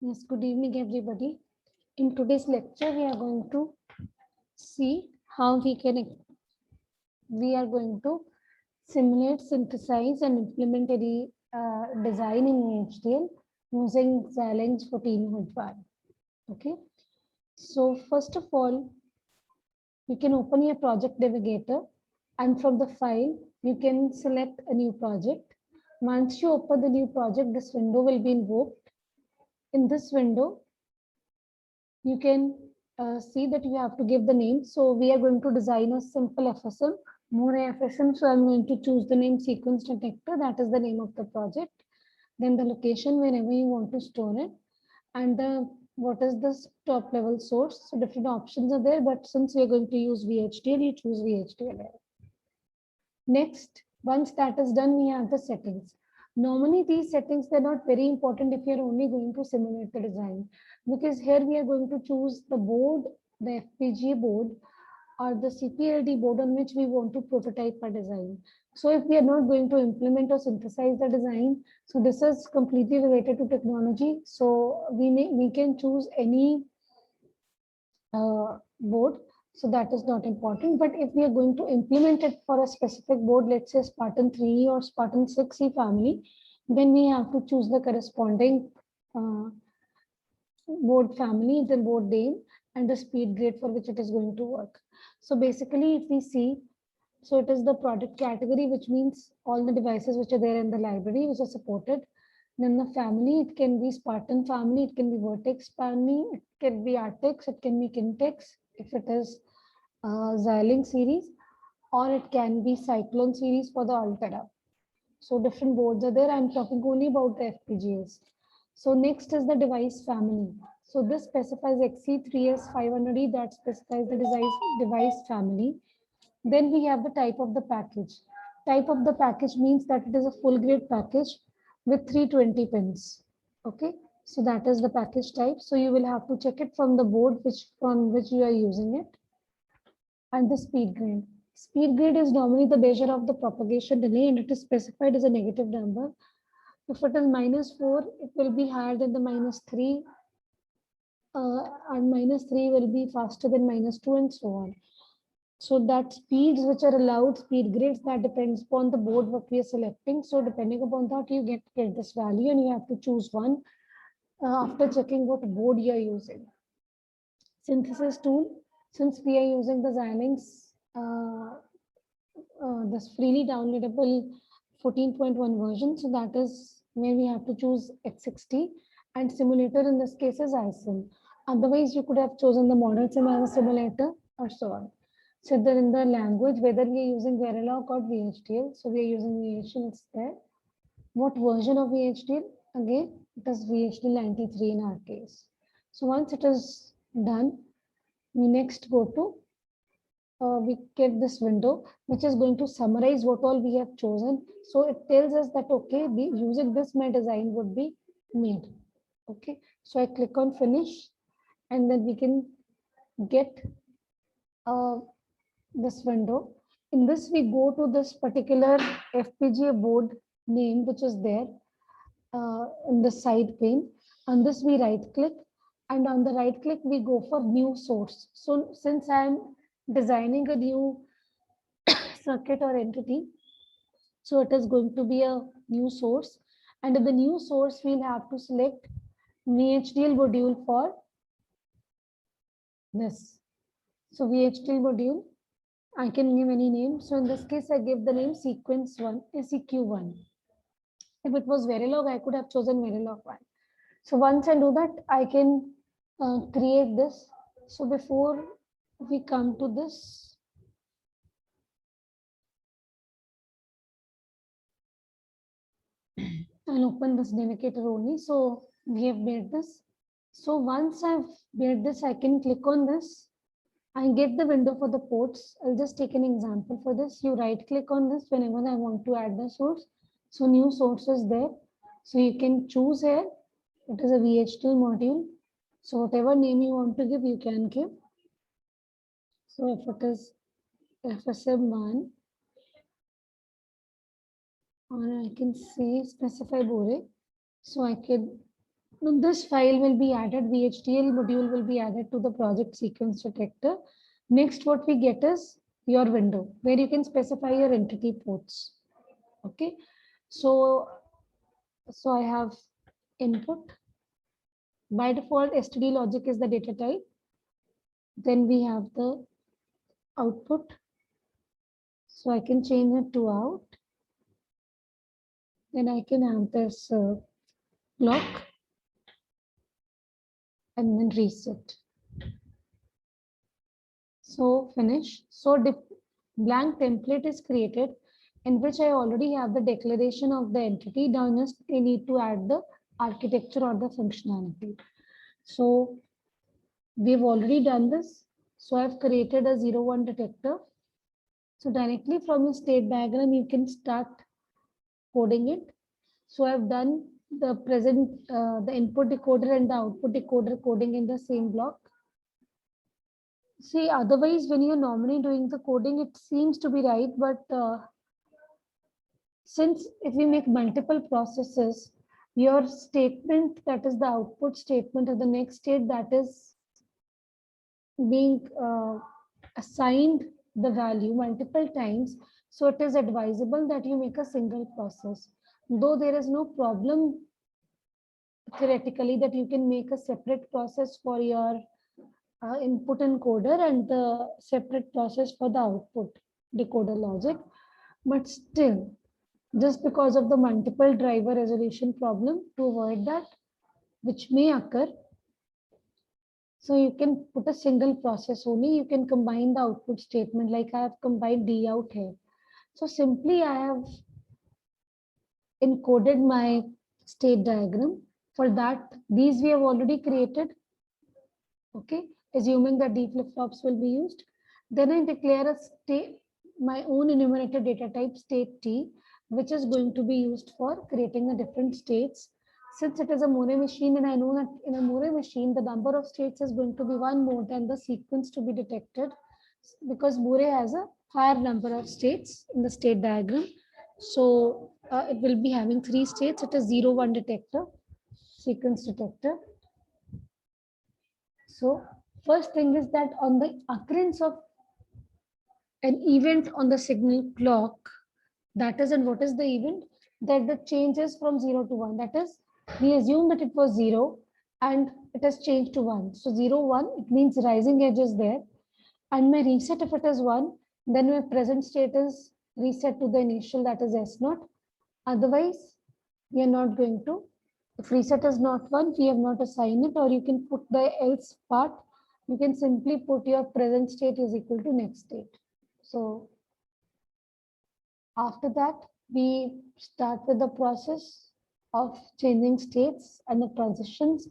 Yes, good evening, everybody. In today's lecture, we are going to see how we are going to simulate, synthesize, and implement a design in HDL using Xilinx 14.1. Okay. So first of all, you can open your project navigator, and from the file, you can select a new project. Once you open the new project, this window will be invoked. In this window, you can see that you have to give the name. So we are going to design a simple FSM, more FSM. So I'm going to choose the name sequence detector. That is the name of the project. Then the location wherever you want to store it, and the what is this top level source. So different options are there, but since we are going to use VHDL, you choose VHDL. Next, once that is done, we have the settings. Normally, these settings, they're not very important if you're only going to simulate the design, because here we are going to choose the board, the FPGA board, or the CPLD board on which we want to prototype our design. So if we are not going to implement or synthesize the design, so this is completely related to technology. So we can choose any board. So that is not important. But if we are going to implement it for a specific board, let's say Spartan 3 or Spartan 6E family, then we have to choose the corresponding board family, the board name, and the speed grade for which it is going to work. So basically, if we see, so it is the product category, which means all the devices which are there in the library, which are supported. Then the family, it can be Spartan family, it can be Vertex family, it can be Artix, it can be Kintex, if it is Xilinx series, or it can be Cyclone series for the Altera. So different boards are there. I'm talking only about the FPGAs. So next is the device family. So this specifies XC3S500E, that specifies the device family. Then we have the type of the package. Type of the package means that it is a full grade package with 320 pins. Okay, so that is the package type. So you will have to check it from the board from which you are using it. And the speed grade. Speed grade is normally the measure of the propagation delay, and it is specified as a negative number. If it is -4, it will be higher than the -3, and -3 will be faster than -2, and so on. So that speeds which are allowed, speed grades, that depends upon the board what we are selecting. So depending upon that, you get this value, and you have to choose one after checking what board you are using. Synthesis tool, since we are using the Xilinx, this freely downloadable 14.1 version, so that is where we have to choose x60, and simulator in this case is ISIM. Otherwise, you could have chosen the model sim as a simulator or so on. So then in the language, whether we are using Verilog or VHDL, so we are using VHDL, it's there. What version of VHDL? Again, it is VHDL 93 in our case. So once it is done, we next go to we get this window which is going to summarize what all we have chosen. So it tells us that okay, using this my design would be made. Okay, so I click on finish, and then we can get this window. In this, we go to this particular FPGA board name which is there in the side pane. On this, we right click, and on the right click, we go for new source. So since I am designing a new circuit or entity, so it is going to be a new source, and in the new source, we'll have to select VHDL module for this. So VHDL module, I can give any name. So in this case, I give the name sequence 1, SEQ1. If it was Verilog, I could have chosen Verilog 1. So once I do that, I can create this. So before we come to this, I'll open this navigator only. So we have made this. So once I've made this, I can click on this and get the window for the ports. I'll just take an example for this. You right click on this whenever I want to add the source. So new source is there. So you can choose here. It is a VHDL module. So whatever name you want to give, you can give. So if it is FSM1, or I can say specify Bore. So I can Now this file will be added, VHDL module will be added to the project sequence detector. Next, what we get is your window where you can specify your entity ports. Okay, so I have input. By default, std logic is the data type. Then we have the output. So I can change it to out. Then I can have this clock and then reset. So finish. So blank template is created in which I already have the declaration of the entity. Now just I need to add the architecture or the functionality. So we've already done this. So I've created a 0-1 detector. So directly from the state diagram, you can start coding it. So I've done the the input decoder and the output decoder coding in the same block. See, otherwise, when you're normally doing the coding, it seems to be right, but since if we make multiple processes, your statement, that is the output statement of the next state, that is being assigned the value multiple times. So it is advisable that you make a single process. Though there is no problem theoretically that you can make a separate process for your input encoder and the separate process for the output decoder logic. But still, just because of the multiple driver resolution problem, to avoid that, which may occur, so you can put a single process only. You can combine the output statement, like I have combined D out here. So simply I have encoded my state diagram. For that, these we have already created. Okay, assuming that D flip-flops will be used. Then I declare a state, my own enumerated data type state T, which is going to be used for creating the different states. Since it is a Moore machine, and I know that in a Moore machine, the number of states is going to be one more than the sequence to be detected, because Moore has a higher number of states in the state diagram. So it will be having 3 states. It is 0-1 detector, sequence detector. So first thing is that on the occurrence of an event on the signal clock, that is, and what is the event? That the change is from 0 to 1. That is, we assume that it was 0 and it has changed to 1. So 0, 1, it means rising edge is there. And my reset, if it is 1, then my present state is reset to the initial, that is S0. Otherwise, we are not going to. If reset is not 1, we have not assigned it, or you can put the else part. You can simply put your present state is equal to next state. So after that, we start with the process of changing states and the transitions.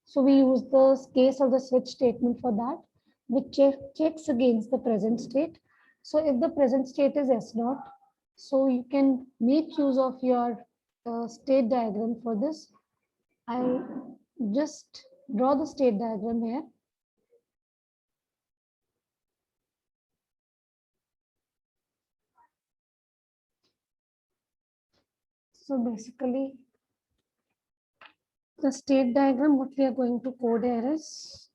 So we use the case of the switch statement for that, which checks against the present state. So if the present state is S0, so you can make use of your state diagram for this. I'll just draw the state diagram here. So basically, the state diagram, what we are going to code here is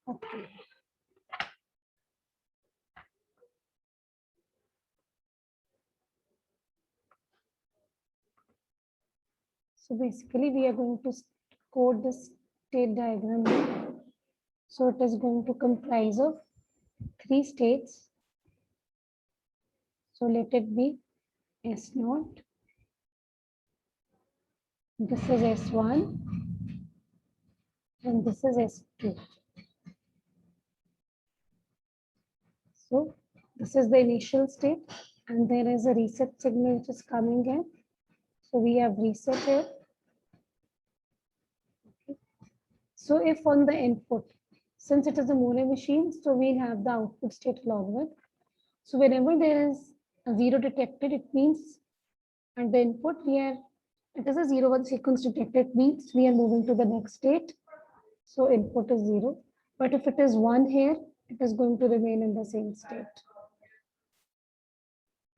okay. So basically, we are going to code this state diagram. So it is going to comprise of 3 states. So let it be S0. This is S1 and this is S2. So this is the initial state and there is a reset signal which is coming in. So we have reset here. Okay. So if on the input, since it is a Moore machine, so we have the output state along with. So whenever there is a 0 detected, it means at the input we are, it is a 0-1 sequence detected, means we are moving to the next state. So input is 0. But if it is 1 here, it is going to remain in the same state.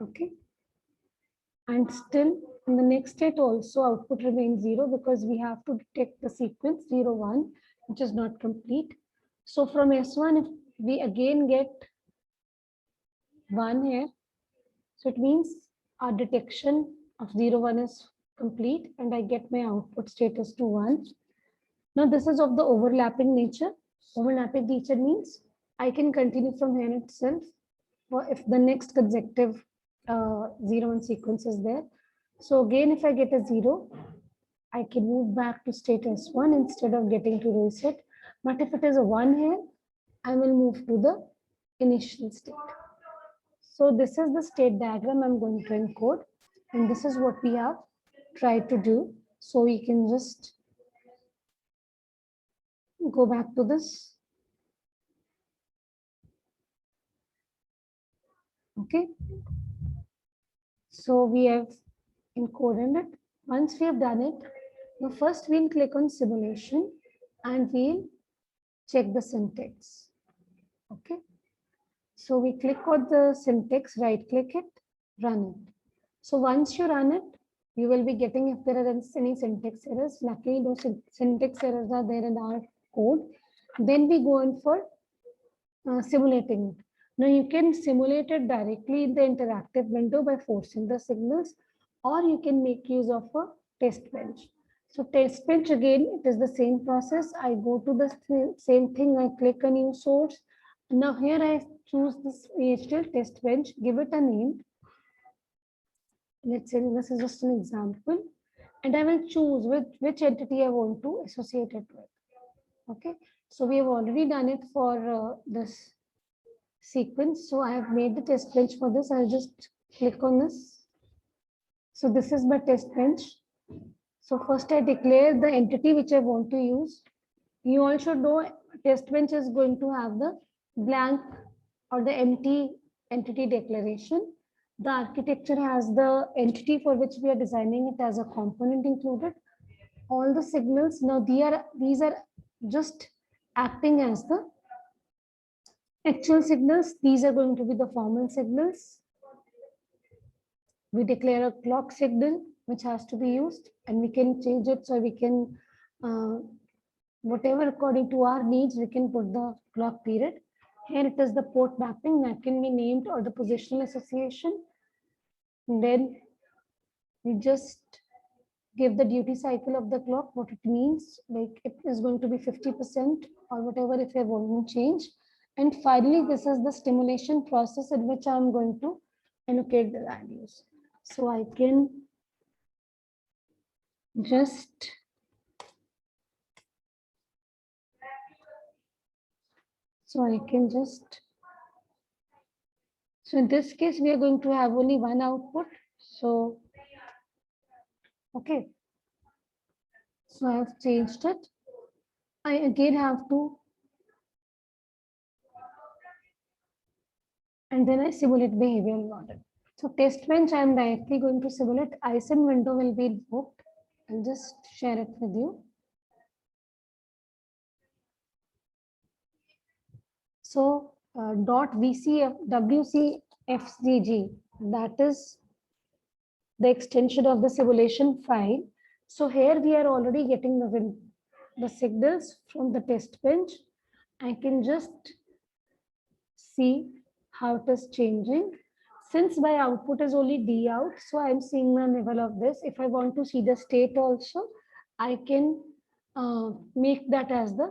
Okay. And still in the next state also output remains 0 because we have to detect the sequence 0, 1, which is not complete. So from S1, if we again get 1 here, so it means our detection of 0, 1 is complete and I get my output status to 1. Now this is of the overlapping nature. Overlapping nature means I can continue from here itself or if the next consecutive 0, 1 sequence is there. So again, if I get a 0, I can move back to status 1 instead of getting to reset. But if it is a 1 here, I will move to the initial state. So this is the state diagram I'm going to encode. And this is what we have tried to do. So we can just go back to this. Okay. So we have encoded it. Once we have done it, now first we'll click on simulation and we'll check the syntax. Okay. So we click on the syntax, right click it, run it. So once you run it, you will be getting if there are any syntax errors. Luckily, those syntax errors are there in our code. Then we go in for simulating it. Now you can simulate it directly in the interactive window by forcing the signals, or you can make use of a test bench. So test bench, again, it is the same process. I go to the same thing, I click a new source. Now here I choose this HTML test bench, give it a name. Let's say this is just an example, and I will choose which entity I want to associate it with. Okay, so we have already done it for this sequence. So I have made the test bench for this. I'll just click on this. So this is my test bench. So first I declare the entity which I want to use. You all should know test bench is going to have the blank or the empty entity declaration. The architecture has the entity for which we are designing it as a component included. All the signals, now these are just acting as the actual signals. These are going to be the formal signals. We declare a clock signal which has to be used, and we can change it so we can whatever according to our needs, we can put the clock period. Here it is the port mapping that can be named or the positional association. And then we just give the duty cycle of the clock, what it means, like it is going to be 50% or whatever if I want to change. And finally, this is the stimulation process in which I'm going to allocate the values. So I can just so in this case, we are going to have only one output. So, okay. So I have changed it. I again have to, and then I simulate behavioral model. So test bench, I am directly going to simulate. ISIN window will be invoked. I'll just share it with you. So .wcfgg, that is the extension of the simulation file. So here we are already getting the signals from the test bench. I can just see how it is changing. Since my output is only D out, so I'm seeing the level of this. If I want to see the state also, I can make that as the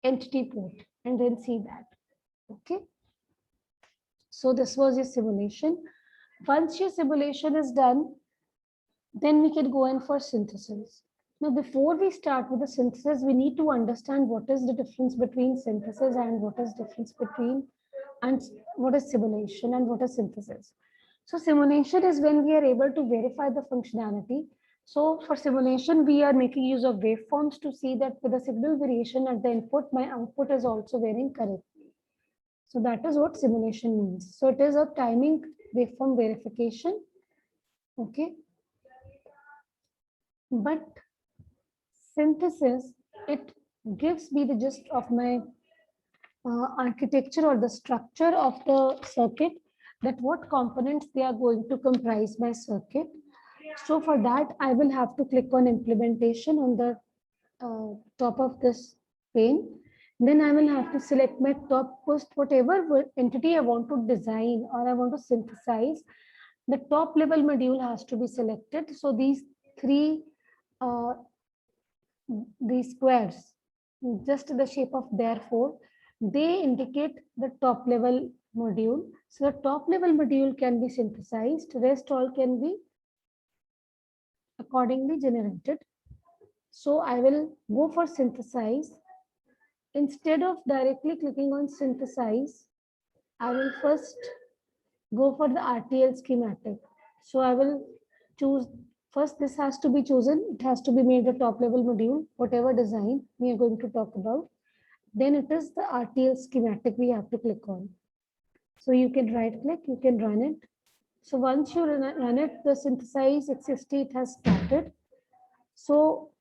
entity port and then see that. Okay. So this was your simulation. Once your simulation is done, then we can go in for synthesis. Now, before we start with the synthesis, we need to understand what is the difference between synthesis and what is difference between and what is simulation and what is synthesis. So simulation is when we are able to verify the functionality. So for simulation, we are making use of waveforms to see that with a signal variation at the input, my output is also varying correctly. So that is what simulation means. So it is a timing waveform verification. Okay. But synthesis, it gives me the gist of my architecture or the structure of the circuit, that what components they are going to comprise my circuit. So for that, I will have to click on implementation on the top of this pane. Then I will have to select my top post, whatever entity I want to design or I want to synthesize. The top level module has to be selected. So uh, these squares, just the shape of their four, they indicate the top level module. So the top level module can be synthesized, rest all can be accordingly generated. So I will go for synthesize. Instead of directly clicking on synthesize, I will first go for the RTL schematic. So I will choose first, this has to be chosen. It has to be made the top level module, whatever design we are going to talk about. Then it is the RTL schematic we have to click on. So you can right click, you can run it. So once you run it, the synthesize XST, it has started. So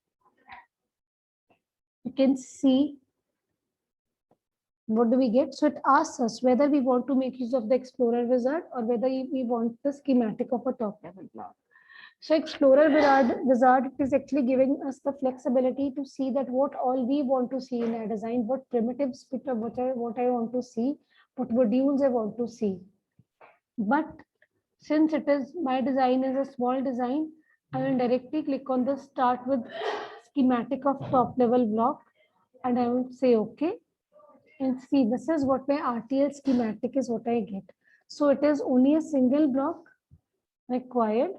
you can see what do we get. So it asks us whether we want to make use of the Explorer wizard or whether we want the schematic of a top level block. So Explorer wizard is actually giving us the flexibility to see that what all we want to see in our design, what primitives, what I want to see, what modules I want to see. But since it is my design is a small design, I will directly click on the start with schematic of top level block and I will say okay. And see, this is what my RTL schematic is what I get. So it is only a single block required.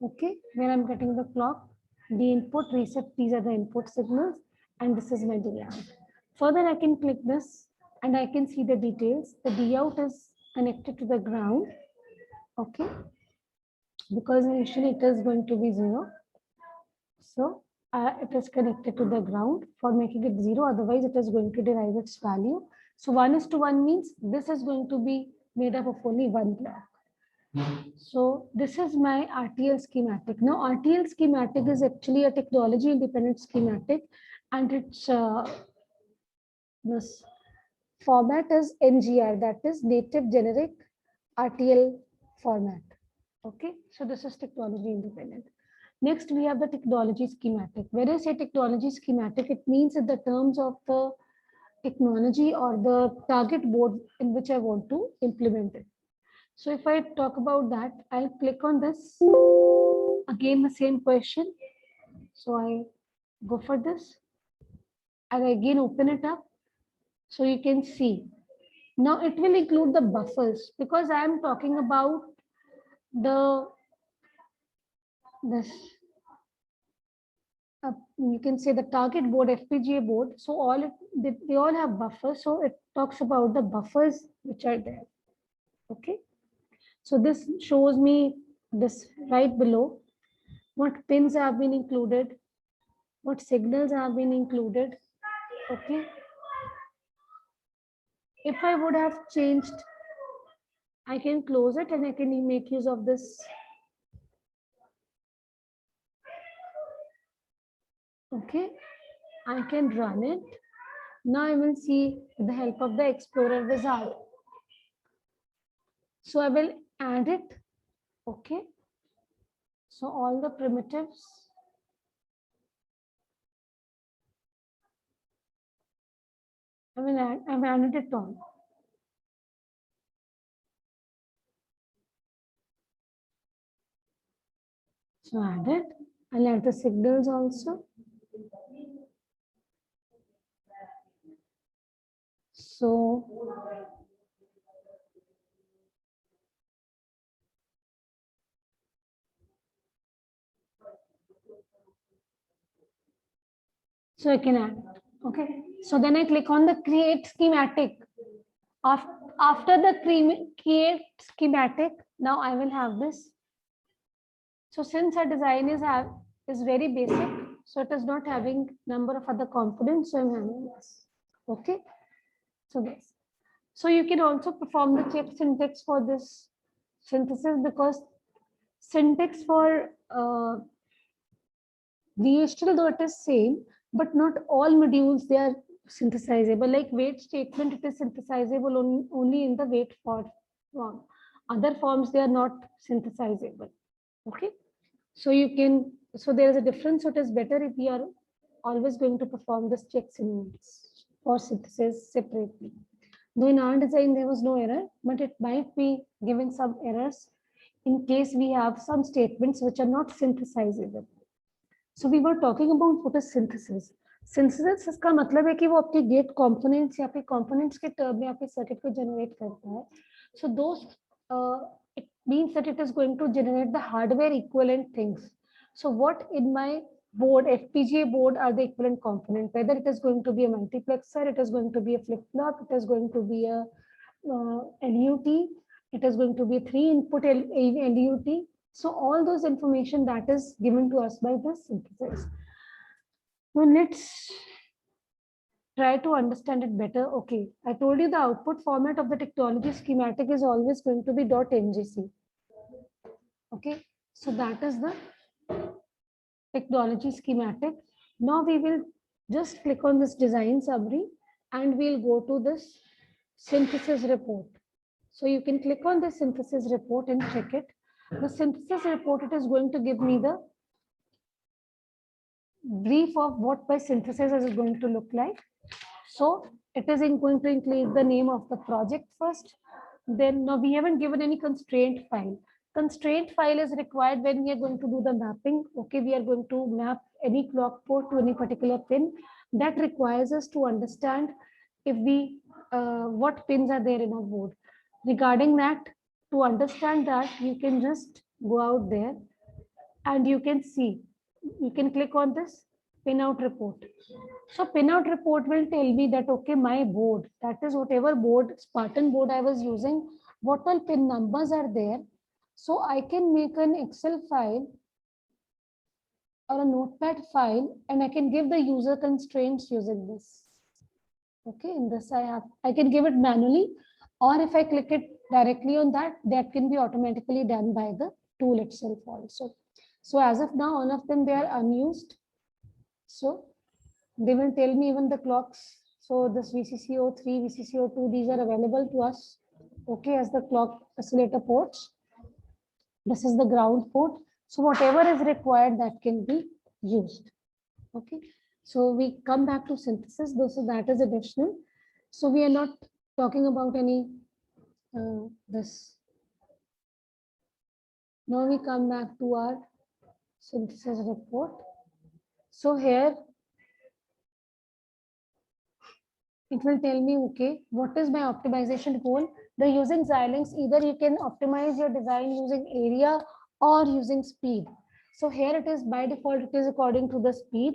Okay, where I'm getting the clock, the input reset, these are the input signals, and this is my D out. Further, I can click this and I can see the details. The D out is connected to the ground. Okay, because initially it is going to be 0. So it is connected to the ground for making it 0. Otherwise, it is going to derive its value. So 1:1 means this is going to be made up of only one block. So this is my RTL schematic. Now RTL schematic is actually a technology independent schematic and its this format is NGR, that is native generic RTL format. Okay, so this is technology independent. Next, we have the technology schematic. When I say technology schematic, it means in the terms of the technology or the target board in which I want to implement it. So if I talk about that, I'll click on this. Again, the same question. So I go for this and again open it up. So you can see. Now it will include the buffers because I am talking about this you can say the target board, FPGA board. So they all have buffers. So it talks about the buffers which are there. Okay. So this shows me this right below what pins have been included, what signals have been included. Okay. If I would have changed, I can close it and I can make use of this. Okay. I can run it. Now I will see with the help of the Explorer wizard. So I will add it. Okay. So all the primitives. I've added it all. So add it. I'll add the signals also. So I can add it. Okay. So then I click on the create schematic. After the create schematic, now I will have this. So since our design is very basic, so it is not having number of other components, so I'm having this. Okay. So this. So you can also perform the check syntax for this synthesis because syntax for VHDL though it is same, but not all modules they are synthesizable. Like wait statement, it is synthesizable only in the wait form. Other forms, they are not synthesizable. Okay, so you can, so there is a difference. So it is better if we are always going to perform this checks in for synthesis separately. Though in our design there was no error, but it might be giving some errors in case we have some statements which are not synthesizable. So we were talking about what is synthesis. Synthesis इसका मतलब है कि वो आपके gate components या फिर components के term में आपके सर्किट को जनरेट करता है. So those it means that it is going to generate the hardware equivalent things. So what in my board, FPGA board, are the equivalent component? Whether it is going to be a multiplexer, it is going to be a flip flop, it is going to be a LUT, it is going to be a 3-input LUT. So all those information that is given to us by the synthesis. Now let's try to understand it better. Okay, I told you the output format of the technology schematic is always going to be .ngc. Okay, so that is the technology schematic. Now we will just click on this design summary and we'll go to this synthesis report. So you can click on the synthesis report and check it. The synthesis report, it is going to give me the brief of what my synthesis is going to look like. So it is going to include the name of the project first. Then now we haven't given any constraint file. Constraint file is required when we are going to do the mapping. Okay, we are going to map any clock port to any particular pin. That requires us to understand if we what pins are there in our board. Regarding that, to understand that, you can just go out there and you can see, you can click on this pinout report. So pinout report will tell me that, okay, my board, that is whatever board, Spartan board I was using, what all pin numbers are there. So I can make an Excel file or a notepad file and I can give the user constraints using this. Okay, in this I can give it manually, or if I click it directly on that, that can be automatically done by the tool itself also. So as of now, all of them, they are unused. So they will tell me even the clocks. So this VCC03, VCC02, these are available to us. Okay, as the clock oscillator ports. This is the ground port. So whatever is required, that can be used. Okay. So we come back to synthesis. So that is additional. So we are not talking about any this. Now we come back to our synthesis report. So here it will tell me, okay, what is my optimization goal? The using Xilinx, either you can optimize your design using area or using speed. So here it is by default, it is according to the speed.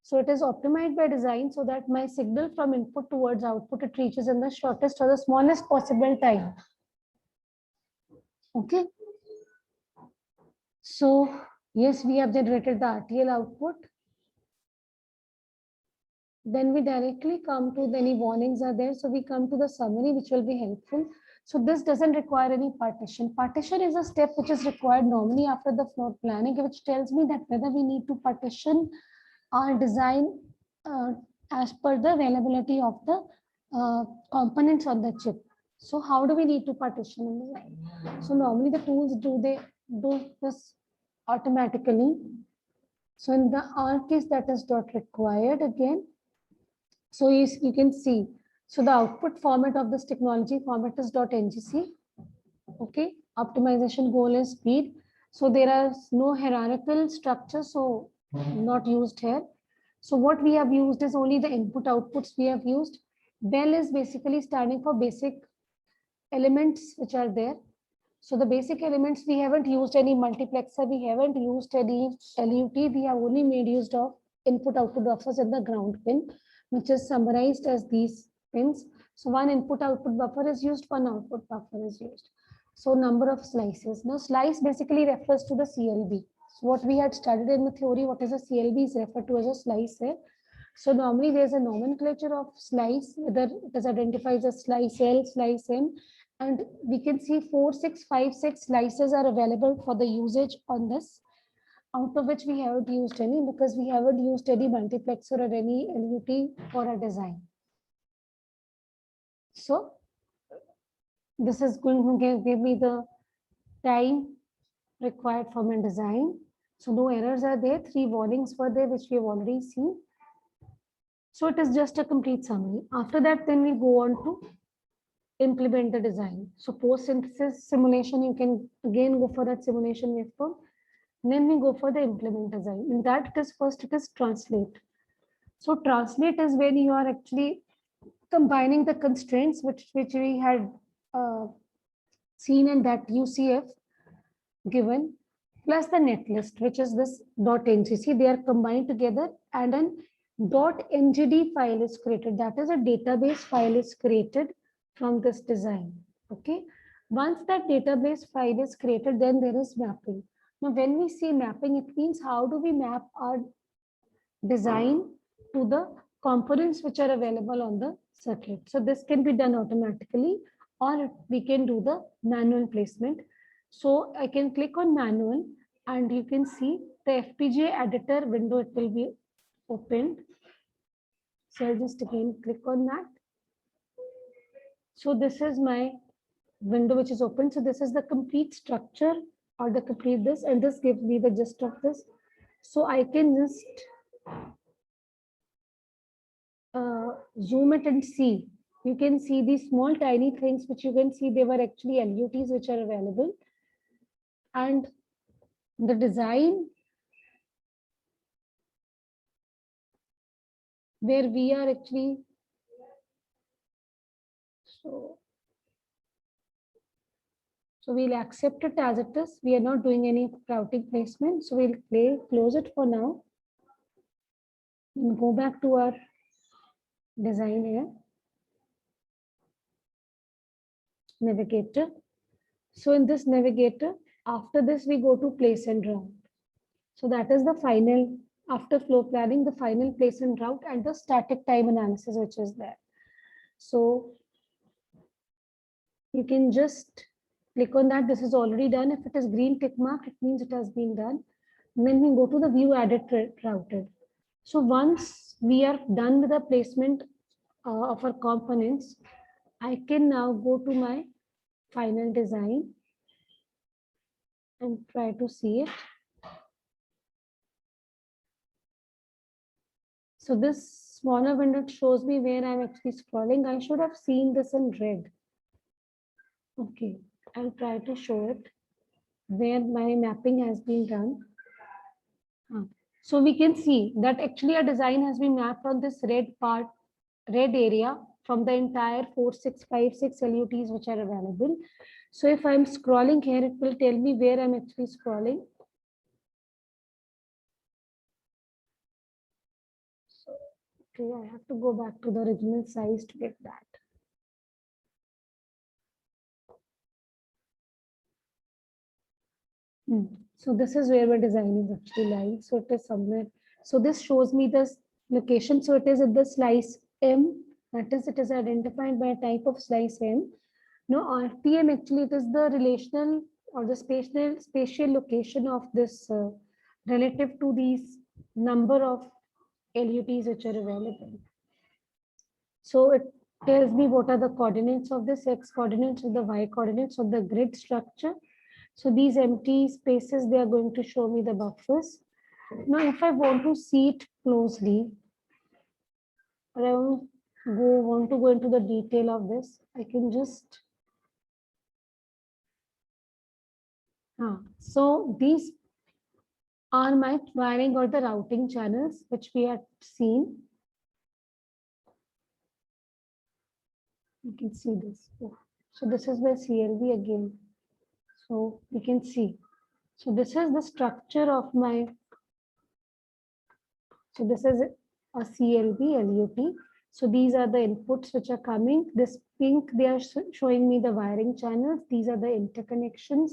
So it is optimized by design so that my signal from input towards output, it reaches in the shortest or the smallest possible time. Okay. So yes, we have generated the RTL output. Then we directly come to any warnings are there. So we come to the summary, which will be helpful. So this doesn't require any partition. Partition is a step which is required normally after the floor planning, which tells me that whether we need to partition our design as per the availability of the components on the chip. So how do we need to partition in design? So normally the tools do this automatically. So in our case, that is not required again. So you can see, so the output format of this technology format is .ngc. Okay, optimization goal is speed. So there is no hierarchical structure, so not used here. So what we have used is only the input outputs we have used. BEL is basically standing for basic elements which are there. So the basic elements, we haven't used any multiplexer, we haven't used any LUT, we have only made use of input output buffers in the ground pin, which is summarized as these pins. So one input output buffer is used, one output buffer is used. So number of slices. Now slice basically refers to the CLB. So what we had studied in the theory, what is a CLB is referred to as a slice here. So normally there's a nomenclature of slice, whether it is identified as slice L, slice M, and we can see 4, 6, 5, 6 slices are available for the usage on this. out of which we haven't used any because we haven't used any multiplexer or any LUT for our design. So this is going to give me the time required for my design. So no errors are there. 3 warnings were there, which we have already seen. So it is just a complete summary. After that, then we go on to implement the design. So post synthesis simulation, you can again go for that simulation waveform. Then we go for the implement design. In that case, first it is translate. So translate is when you are actually combining the constraints which we had seen in that UCF given, plus the netlist, which is this .ngc. They are combined together and an .ngd file is created. That is a database file is created from this design. Okay. Once that database file is created, then there is mapping. Now, when we see mapping, it means how do we map our design to the components which are available on the circuit. So this can be done automatically, or we can do the manual placement. So I can click on manual and you can see the FPGA editor window, it will be opened. So I'll just again click on that. So this is my window which is open. So this is the complete structure or the complete this, and this gives me the gist of this. So I can just zoom it and see. You can see these small tiny things which you can see, they were actually LUTs which are available. And the design where we are actually, so we'll accept it as it is. We are not doing any routing placement. So we'll close it for now. And go back to our design here. Navigator. So in this navigator, after this, we go to place and route. So that is the final, after floor planning, the final place and route and the static time analysis, which is there. So you can just click on that. This is already done. If it is green tick mark, it means it has been done. And then we go to the view added routed. So once we are done with the placement of our components, I can now go to my final design and try to see it. So this smaller window shows me where I'm actually scrolling. I should have seen this in red. Okay, I'll try to show it where my mapping has been done. So we can see that actually a design has been mapped on this red part, red area from the entire 4656 LUTs which are available. So if I'm scrolling here, it will tell me where I'm actually scrolling. So, okay, I have to go back to the original size to get that. So this is where my design is actually lying. So it is somewhere. So this shows me the location. So it is at the slice M. That is, it is identified by a type of slice M. Now RPM actually it is the relational or the spatial location of this relative to these number of LUTs which are available. So it tells me what are the coordinates of this X coordinates or the Y coordinates of the grid structure. So these empty spaces, they are going to show me the buffers. Now, if I want to see it closely, or I want to go into the detail of this, I can just. So these are my wiring or the routing channels, which we had seen. You can see this. So this is my CLB again. So we can see. So this is the structure of my. So this is a CLB LUT. So these are the inputs which are coming. This pink, they are showing me the wiring channels. These are the interconnections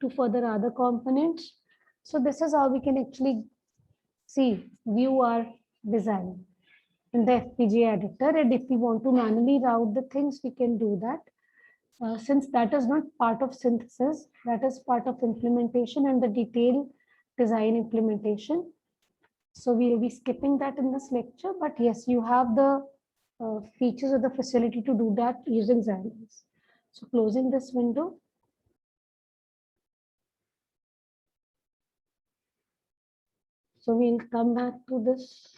to further other components. So this is how we can actually see, view our design in the FPGA editor. And if we want to manually route the things, we can do that. Since that is not part of synthesis, that is part of implementation, and the detail design implementation. So we will be skipping that in this lecture, but yes, you have the features of the facility to do that using Xilinx. So closing this window. So we'll come back to this.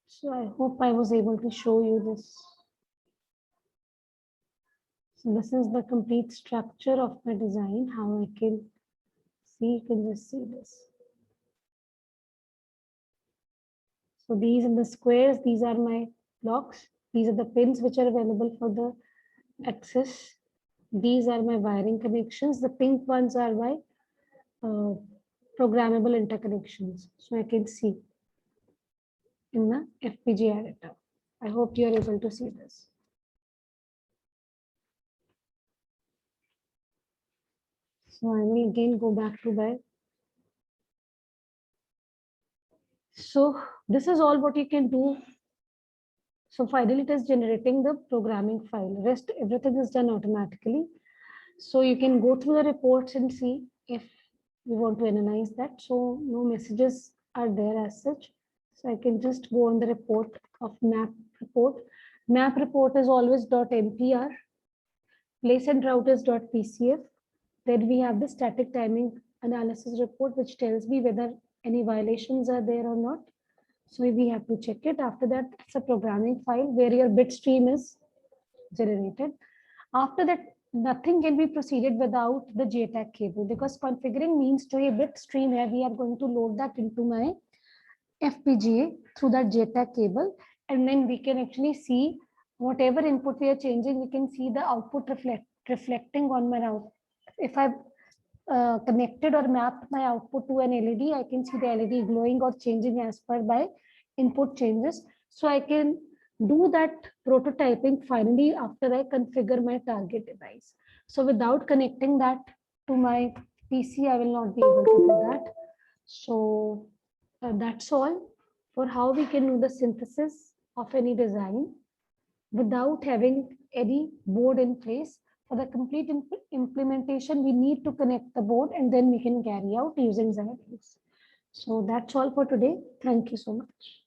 So I hope I was able to show you this. So this is the complete structure of my design, how I can see, you can just see this. So these are the squares, these are my blocks. These are the pins which are available for the access. These are my wiring connections. The pink ones are my programmable interconnections. So I can see in the FPGA editor. I hope you are able to see this. So I will again go back to that. So this is all what you can do. So finally it is generating the programming file. Rest everything is done automatically. So you can go through the reports and see if you want to analyze that. So no messages are there as such. So I can just go on the report of map report. Map report is always .mpr. Place and route is .pcf. Then we have the static timing analysis report, which tells me whether any violations are there or not. So we have to check it. After that, it's a programming file where your bit stream is generated. After that, nothing can be proceeded without the JTAG cable, because configuring means to a bit stream here, we are going to load that into my FPGA through that JTAG cable, and then we can actually see whatever input we are changing, we can see the output reflecting on my route. If I've connected or mapped my output to an LED, I can see the LED glowing or changing as per my input changes. So I can do that prototyping finally after I configure my target device. So without connecting that to my PC, I will not be able to do that. So that's all for how we can do the synthesis of any design without having any board in place. For the complete implementation, we need to connect the board and then we can carry out using Xilinx. So that's all for today. Thank you so much.